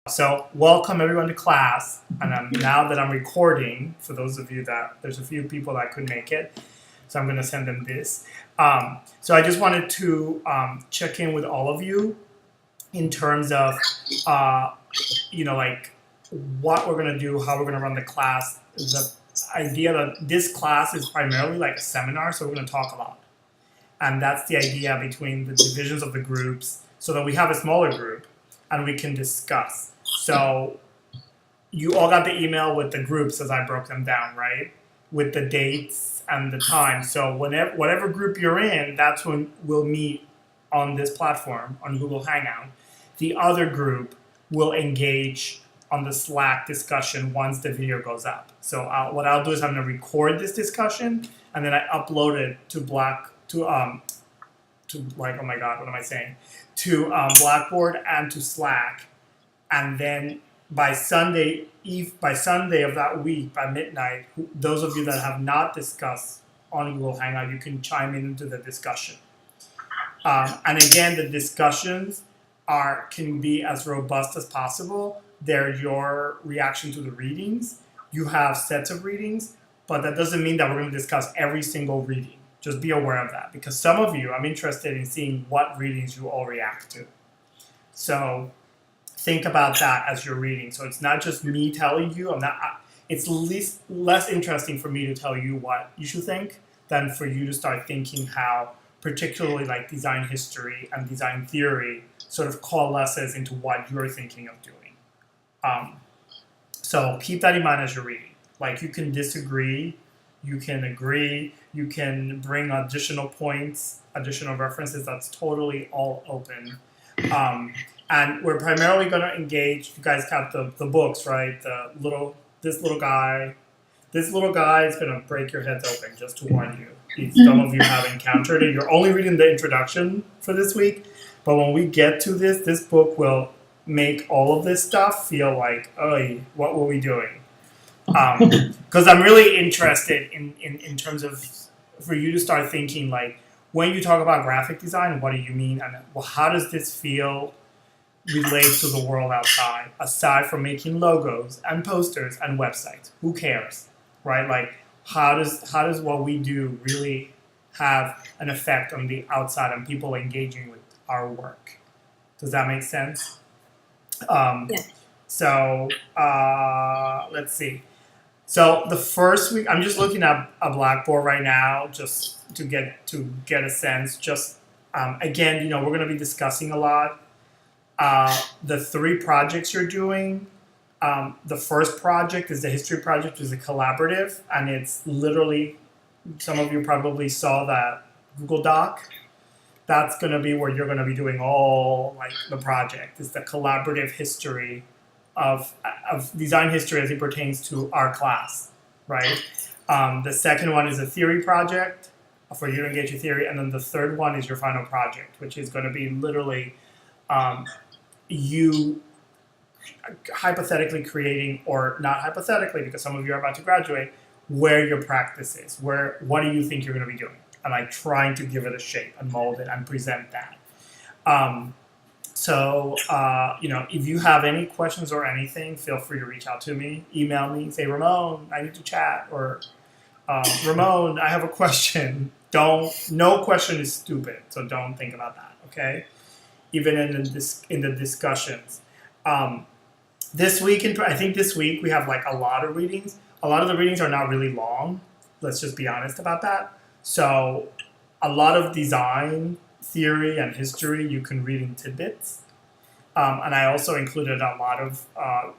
So welcome everyone to class. And now that I'm recording, for those of you that, there's a few people that couldn't make it, so I'm going to send them this. So I just wanted to check in with all of you in terms of, like what we're going to do, how we're going to run the class. The idea that this class is primarily like a seminar, so we're going to talk a lot. And that's the idea between the divisions of the groups, so that we have a smaller group and we can discuss. So you all got the email with the groups as I broke them down, right? With the dates and the time. So whatever group you're in, that's when we'll meet on this platform, on Google Hangout. The other group will engage on the Slack discussion once the video goes up. So what I'll do is I'm going to record this discussion and then I upload it to Blackboard and to Slack, and then by Sunday of that week, by midnight, those of you that have not discussed on Google Hangout, you can chime into the discussion. And again, the discussions can be as robust as possible. They're your reaction to the readings. You have sets of readings, but that doesn't mean that we're going to discuss every single reading. Just be aware of that, because some of you, I'm interested in seeing what readings you all react to. So think about that as you're reading. So it's not just me telling you. It's less interesting for me to tell you what you should think than for you to start thinking how, particularly like design history and design theory, sort of coalesces into what you're thinking of doing. So keep that in mind as you're reading. Like, you can disagree, you can agree, you can bring additional points, additional references. That's totally all open. And we're primarily going to engage, you guys got the books, right? This little guy is going to break your heads open, just to warn you. If some of you have encountered it, you're only reading the introduction for this week. But when we get to this book will make all of this stuff feel like, oh, what were we doing? Because I'm really interested in terms of, for you to start thinking, like, when you talk about graphic design, what do you mean? And how does this feel relate to the world outside, aside from making logos and posters and websites? Who cares, right? Like, how does what we do really have an effect on the outside and people engaging with our work? Does that make sense? Yeah. So let's see. So the first week, I'm just looking at a Blackboard right now, just to get a sense. Just again, we're going to be discussing a lot. The 3 projects you're doing. The first project is the history project, which is a collaborative, and it's literally, some of you probably saw that Google Doc. That's going to be where you're going to be doing all the project. It's the collaborative history of design history as it pertains to our class, right? The second one is a theory project for you to engage your theory, and then the third one is your final project, which is going to be literally you hypothetically creating, or not hypothetically, because some of you are about to graduate, where your practice is, what do you think you're going to be doing, and trying to give it a shape and mold it and present that. So, if you have any questions or anything, feel free to reach out to me, email me, say, Ramon, I need to chat, or Ramon, I have a question. No question is stupid, so don't think about that, okay? Even in the discussions. This week, I think this week we have a lot of readings. A lot of the readings are not really long. Let's just be honest about that. So a lot of design theory and history you can read in tidbits. And I also included a lot of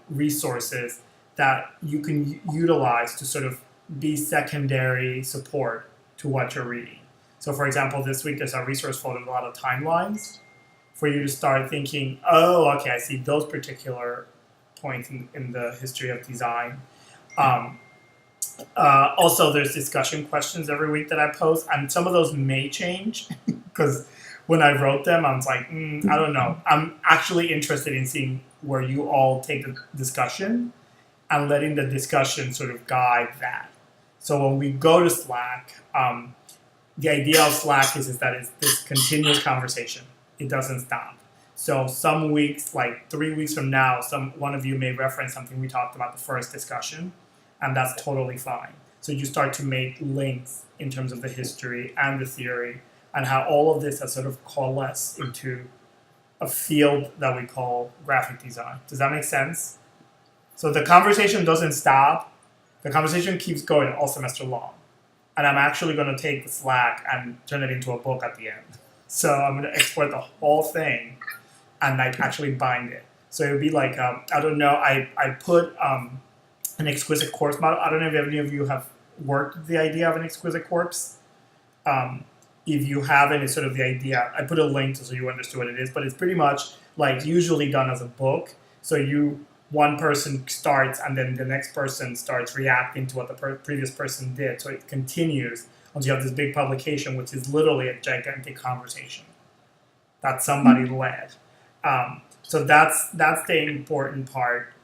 resources that you can utilize to sort of be secondary support to what you're reading. So for example, this week there's a resource folder with a lot of timelines for you to start thinking, oh, okay, I see those particular points in the history of design. Also, there's discussion questions every week that I post, and some of those may change because when I wrote them, I was like, I don't know. I'm actually interested in seeing where you all take the discussion and letting the discussion sort of guide that. So when we go to Slack, the idea of Slack is that it's this continuous conversation. It doesn't stop. So some weeks, like 3 weeks from now, one of you may reference something we talked about the first discussion, and that's totally fine. So you start to make links in terms of the history and the theory and how all of this has sort of coalesced into a field that we call graphic design. Does that make sense? So the conversation doesn't stop. The conversation keeps going all semester long. And I'm actually going to take the Slack and turn it into a book at the end. So I'm going to export the whole thing and like actually bind it. So it would be like, I don't know, I put an exquisite corpse model. I don't know if any of you have worked with the idea of an exquisite corpse. If you haven't, it's sort of the idea. I put a link so you understand what it is, but it's pretty much like usually done as a book. So one person starts and then the next person starts reacting to what the previous person did. So it continues until you have this big publication, which is literally a gigantic conversation that somebody led. So that's the important part.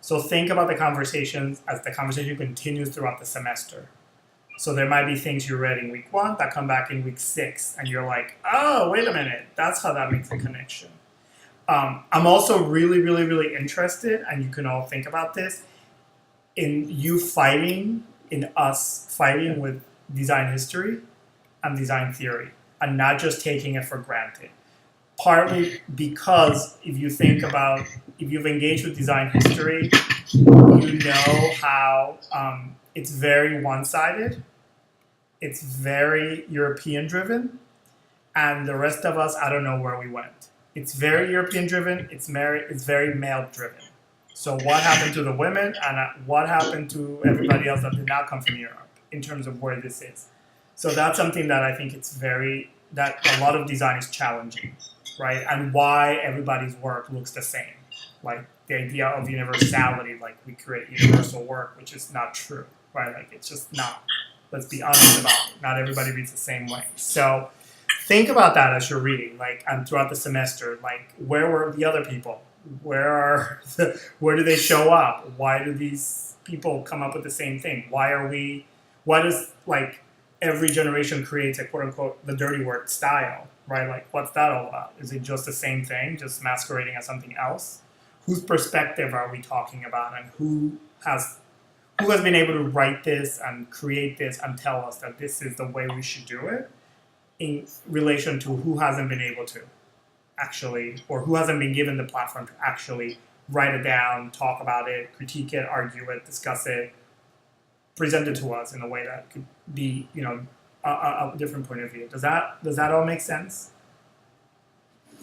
So think about the conversations as the conversation continues throughout the semester. So there might be things you read in week 1 that come back in week 6, and you're like, oh, wait a minute, that's how that makes a connection. I'm also really, really, really interested, and you can all think about this, in us fighting with design history and design theory, and not just taking it for granted. Partly because if you've engaged with design history, you know how it's very one-sided, it's very European-driven, and the rest of us, I don't know where we went. It's very European-driven, it's very male-driven. So what happened to the women, and what happened to everybody else that did not come from Europe in terms of where this is? So that's something that I think that a lot of design is challenging, right? And why everybody's work looks the same. Like the idea of universality, like we create universal work, which is not true, right? Like it's just not. Let's be honest about it. Not everybody reads the same way. So think about that as you're reading, like, and throughout the semester, like, where were the other people? Where do they show up? Why do these people come up with the same thing? Why does, like, every generation creates a quote-unquote the dirty word style, right? Like, what's that all about? Is it just the same thing, just masquerading as something else? Whose perspective are we talking about, and who has been able to write this and create this and tell us that this is the way we should do it, in relation to who hasn't been able to actually, or who hasn't been given the platform to actually write it down, talk about it, critique it, argue it, discuss it, present it to us in a way that could be, a different point of view. Does that all make sense?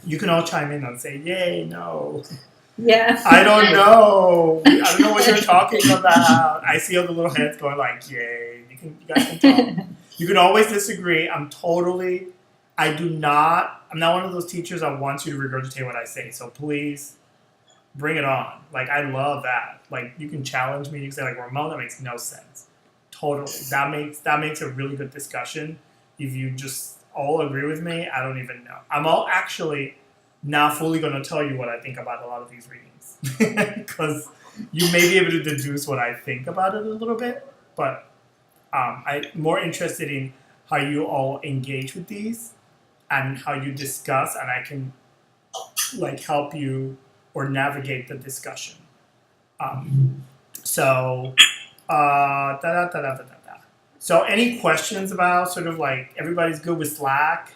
You can all chime in and say, yay, no. Yeah. I don't know. I don't know what you're talking about. I see all the little heads going like, yay. You guys can talk. You can always disagree. I'm not one of those teachers that wants you to regurgitate what I say. So please bring it on. Like, I love that. Like, you can challenge me. You can say, like, Ramon, that makes no sense. Totally. That makes a really good discussion. If you just all agree with me, I don't even know. I'm all actually not fully going to tell you what I think about a lot of these readings. Because you may be able to deduce what I think about it a little bit. But I'm more interested in how you all engage with these and how you discuss, and I can like help you or navigate the discussion. So any questions about sort of like everybody's good with Slack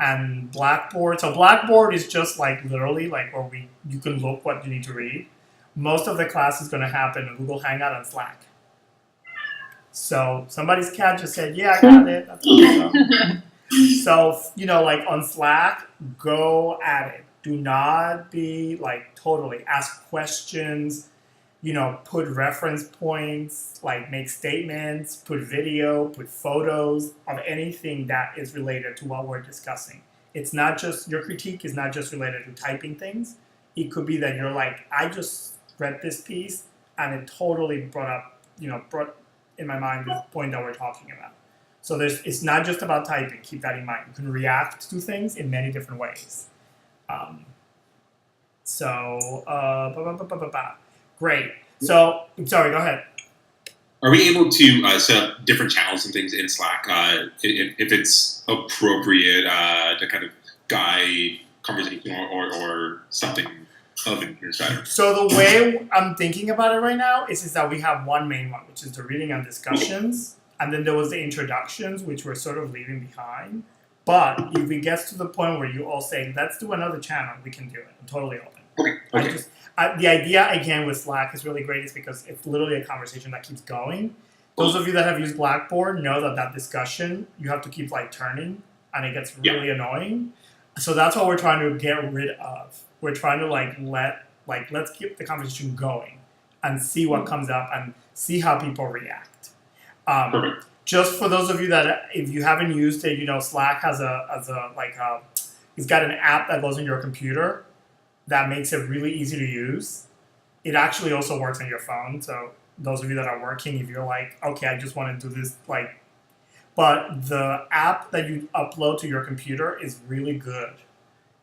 and Blackboard? So Blackboard is just like literally like where you can look what you need to read. Most of the class is going to happen in Google Hangout and Slack. So somebody's cat just said, yeah, I got it. That's awesome. So, like on Slack, go at it. Do not be like totally ask questions, put reference points, like make statements, put video, put photos of anything that is related to what we're discussing. It's not just, your critique is not just related to typing things. It could be that you're like, I just read this piece and it totally brought in my mind the point that we're talking about. So it's not just about typing. Keep that in mind. You can react to things in many different ways. Great. So, sorry, go ahead. Are we able to set up different channels and things in Slack if it's appropriate to kind of guide conversation or something of an insider? So the way I'm thinking about it right now is that we have one main one, which is the reading and discussions, and then there was the introductions, which we're sort of leaving behind. But if it gets to the point where you all say, let's do another channel, we can do it. I'm totally open. Okay. The idea, again, with Slack is really great is because it's literally a conversation that keeps going. Those of you that have used Blackboard know that discussion, you have to keep turning, and it gets really annoying. So that's what we're trying to get rid of. We're trying to let's keep the conversation going and see what comes up and see how people react. Just for those of you that, if you haven't used it, Slack has it's got an app that goes on your computer that makes it really easy to use. It actually also works on your phone. So those of you that are working, if you're like, okay, I just want to do this, but the app that you upload to your computer is really good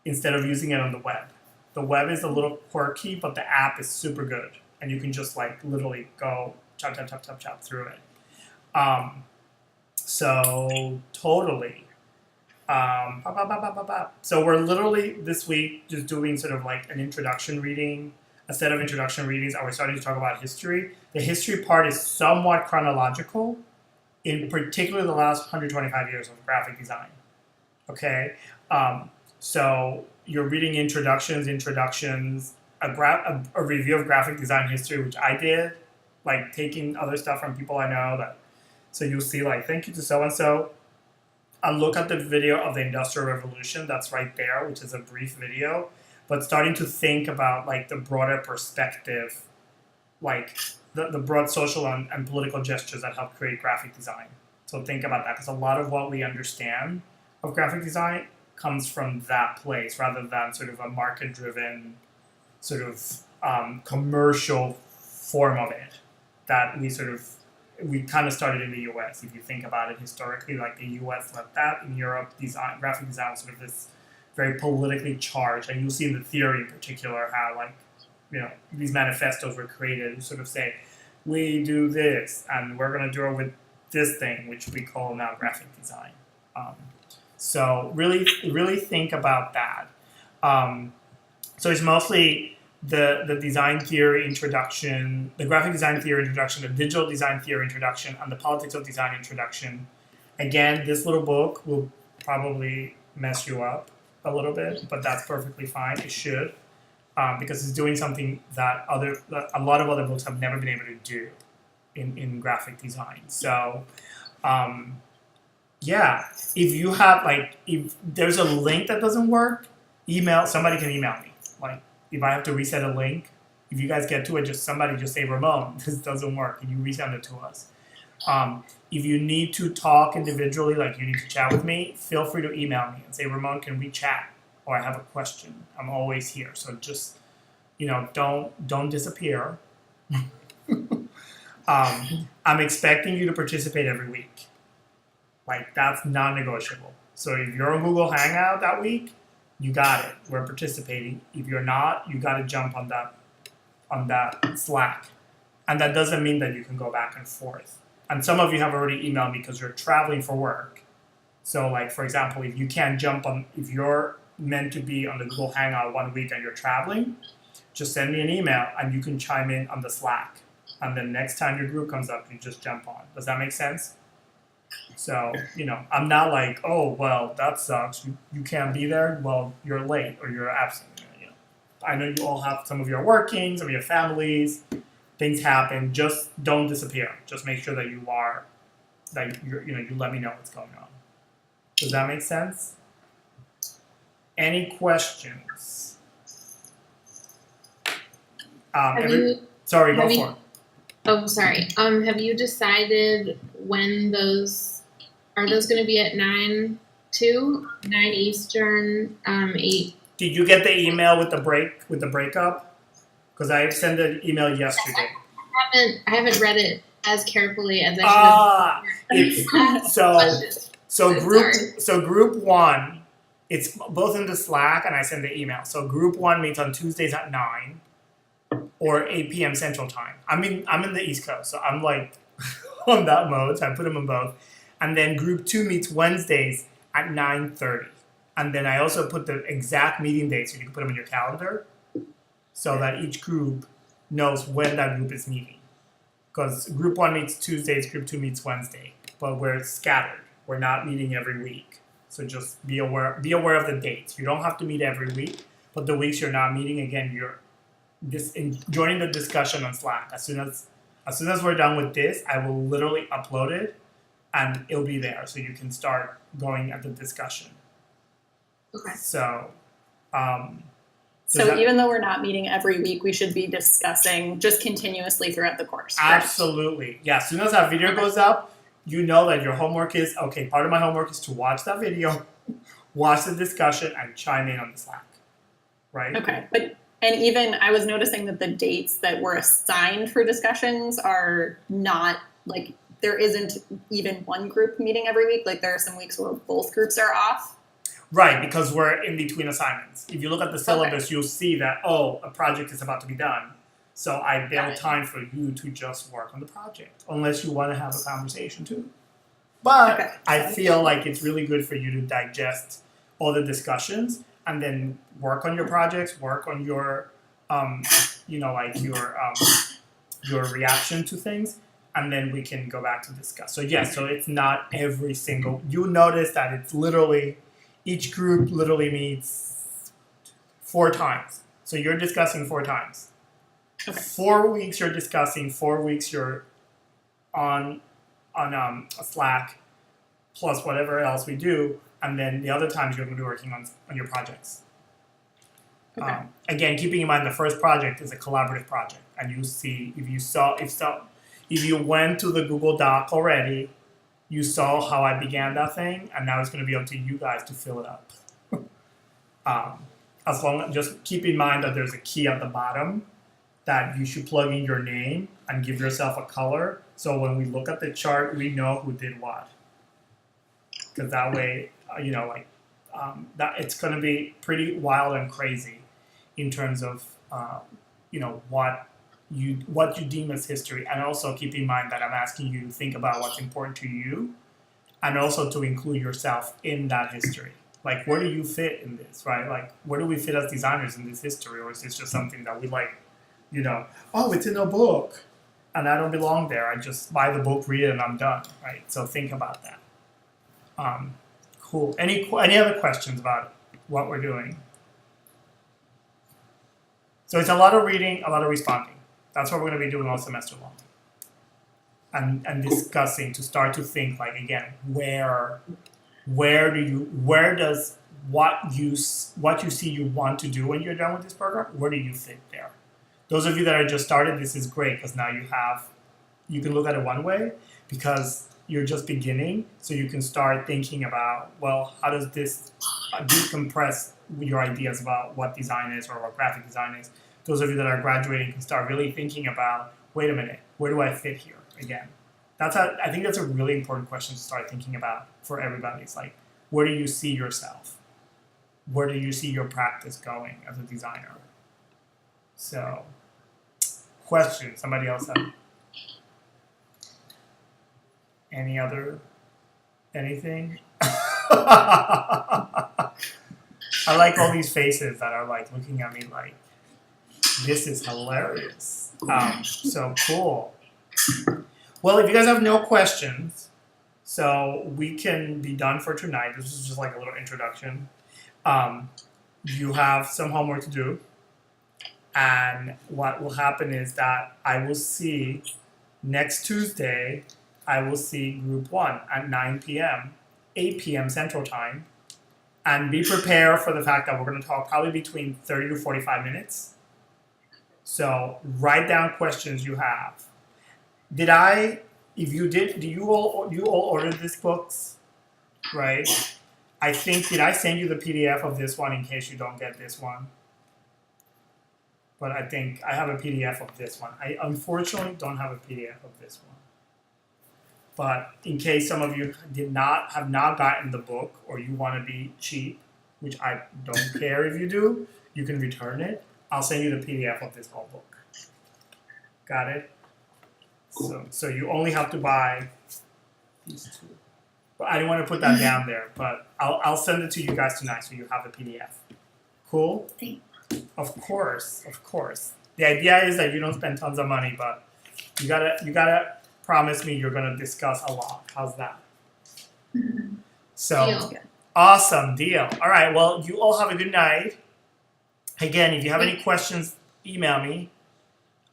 instead of using it on the web. The web is a little quirky, but the app is super good. And you can just literally go chop through it. So totally. So we're literally this week just doing sort of an introduction reading, a set of introduction readings, and we're starting to talk about history. The history part is somewhat chronological, in particular the last 125 years of graphic design. Okay? So you're reading introductions, a review of graphic design history, which I did, taking other stuff from people I know. So you'll see, thank you to so-and-so. And look at the video of the Industrial Revolution that's right there, which is a brief video, but starting to think about the broader perspective, the broad social and political gestures that help create graphic design. So think about that, because a lot of what we understand of graphic design comes from that place, rather than sort of a market-driven, sort of commercial form of it that we kind of started in the U.S. If you think about it historically, the U.S. led that. In Europe, graphic design was sort of this very politically charged, and you'll see in the theory in particular how these manifestos were created to sort of say, we do this, and we're going to do it with this thing, which we call now graphic design. So really think about that. So it's mostly the design theory introduction, the graphic design theory introduction, the digital design theory introduction, and the politics of design introduction. Again, this little book will probably mess you up a little bit, but that's perfectly fine. It should, because it's doing something that a lot of other books have never been able to do in graphic design. So, if you have if there's a link that doesn't work, somebody can email me. If I have to reset a link, if you guys get to it, somebody just say, Ramon, this doesn't work, and you resend it to us. If you need to talk individually, you need to chat with me, feel free to email me and say, Ramon, can we chat? Or I have a question. I'm always here. So just, don't disappear. I'm expecting you to participate every week. That's non-negotiable. So if you're on Google Hangout that week, you got it. We're participating. If you're not, you got to jump on that Slack. And that doesn't mean that you can go back and forth. And some of you have already emailed me because you're traveling for work. So for example, if you can't if you're meant to be on the Google Hangout 1 week and you're traveling, just send me an email and you can chime in on the Slack. And then next time your group comes up, you just jump on. Does that make sense? So, I'm not oh, well, that sucks. You can't be there. Well, you're late or you're absent. I know you all have some of your working, some of your families. Things happen. Just don't disappear. Just make sure that you let me know what's going on. Does that make sense? Any questions? Sorry, go for it. Oh, sorry. Have you decided when are those going to be at 9 Eastern, 8? Did you get the email with the breakup? Because I sent an email yesterday. I haven't read it as carefully as I should have. So group 1, it's both in the Slack and I send the email. So group 1 meets on Tuesdays at 9 or 8 p.m. Central Time. I'm in the East Coast, so I'm on that mode. So I put them in both. And then group 2 meets Wednesdays at 9:30. And then I also put the exact meeting dates, so you can put them in your calendar, so that each group knows when that group is meeting. Because group 1 meets Tuesdays, group 2 meets Wednesday, but we're scattered. We're not meeting every week. So just be aware of the dates. You don't have to meet every week, but the weeks you're not meeting, again, you're joining the discussion on Slack. As soon as we're done with this, I will literally upload it, and it'll be there, so you can start going at the discussion. Okay. So, even though we're not meeting every week, we should be discussing just continuously throughout the course. Correct? Absolutely. Yeah, as soon as that video goes up, you know that your homework is, okay, part of my homework is to watch that video, watch the discussion, and chime in on the Slack. Right? Okay. And even I was noticing that the dates that were assigned for discussions are not like there isn't even one group meeting every week. Like there are some weeks where both groups are off. Right, because we're in between assignments. If you look at the syllabus, you'll see that, a project is about to be done. So I built time for you to just work on the project, unless you want to have a conversation too. But I feel like it's really good for you to digest all the discussions and then work on your projects, work on your, your reaction to things, and then we can go back to discuss. So so it's not every single. You notice that it's literally. Each group literally meets 4 times. So you're discussing 4 times. Okay. 4 weeks you're discussing, 4 weeks you're on a Slack, plus whatever else we do, and then the other times you're going to be working on your projects. Okay. Again, keeping in mind the first project is a collaborative project, and you see if you went to the Google Doc already. You saw how I began that thing, and now it's going to be up to you guys to fill it up. Just keep in mind that there's a key at the bottom that you should plug in your name and give yourself a color. So when we look at the chart, we know who did what. Because that way, that it's going to be pretty wild and crazy in terms of, what you deem as history, and also keep in mind that I'm asking you to think about what's important to you, and also to include yourself in that history. Like, where do you fit in this, right? Like, where do we fit as designers in this history, or is this just something that we like, it's in a book, and I don't belong there. I just buy the book, read it, and I'm done, right? So think about that. Cool. Any other questions about what we're doing? So it's a lot of reading, a lot of responding. That's what we're going to be doing all semester long. And discussing to start to think, like, again, where does what you see you want to do when you're done with this program, where do you fit there? Those of you that are just started, this is great, because now you can look at it one way, because you're just beginning, so you can start thinking about, well, how does this decompress your ideas about what design is or what graphic design is. Those of you that are graduating can start really thinking about, wait a minute, where do I fit here again? I think that's a really important question to start thinking about for everybody. It's like, where do you see yourself? Where do you see your practice going as a designer? So, questions? Somebody else have anything? I like all these faces that are like looking at me like, this is hilarious. So cool. Well, if you guys have no questions, so we can be done for tonight. This is just like a little introduction. You have some homework to do. And what will happen is that I will see next Tuesday, I will see group 1 at 9 p.m., 8 p.m. Central Time. And be prepared for the fact that we're going to talk probably between 30 to 45 minutes. So write down questions you have. Do you all order these books? Right? Did I send you the PDF of this one in case you don't get this one? But I think I have a PDF of this one. I unfortunately don't have a PDF of this one. But in case some of you have not gotten the book, or you want to be cheap, which I don't care if you do, you can return it. I'll send you the PDF of this whole book. Got it? So you only have to buy these 2. I didn't want to put that down there, but I'll send it to you guys tonight so you have the PDF. Cool? Thanks. Of course, of course. The idea is that you don't spend tons of money, but you gotta promise me you're gonna discuss a lot. How's that? So Deal. awesome deal. All right, well, you all have a good night. Again, if you have any questions, email me.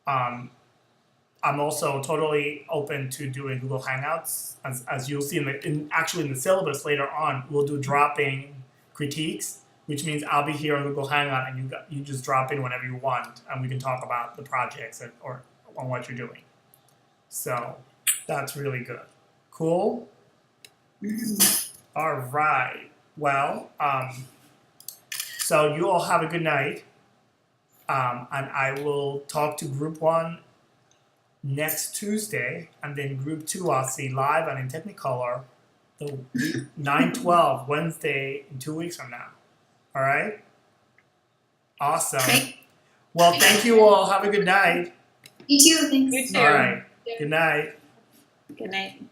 I'm also totally open to doing Google Hangouts. As you'll see in the syllabus later on, we'll do drop-in critiques, which means I'll be here on Google Hangout and you just drop in whenever you want, and we can talk about the projects or on what you're doing. So that's really good. Cool. All right. Well, so you all have a good night, and I will talk to Group 1 next Tuesday, and then Group 2 I'll see live and in Technicolor the 9/12 Wednesday in 2 weeks from now. All right. Awesome. Great. Well, thank you all. Have a good night. You too. Thanks. All right. Good night. Good night.